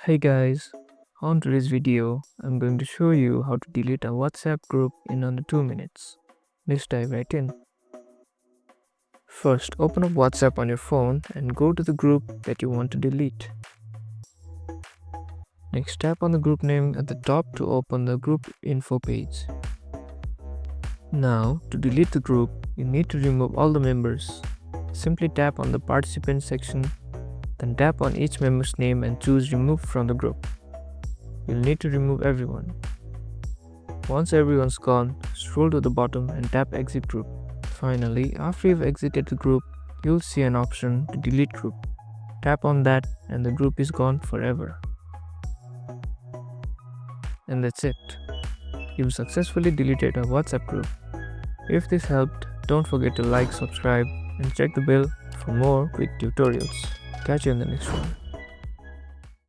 Hey guys, on today's video, I'm going to show you how to delete a WhatsApp group in under 2 minutes. Let's dive right in. First, open up WhatsApp on your phone and go to the group that you want to delete. Next, tap on the group name at the top to open the group info page. Now, to delete the group, you need to remove all the members. Simply tap on the participants section, then tap on each member's name and choose remove from the group. You'll need to remove everyone. Once everyone's gone, scroll to the bottom and tap exit group. Finally, after you've exited the group, you'll see an option to delete group. Tap on that and the group is gone forever. And that's it. You've successfully deleted a WhatsApp group. If this helped, don't forget to like, subscribe, and check the bell for more quick tutorials. Catch you in the next one.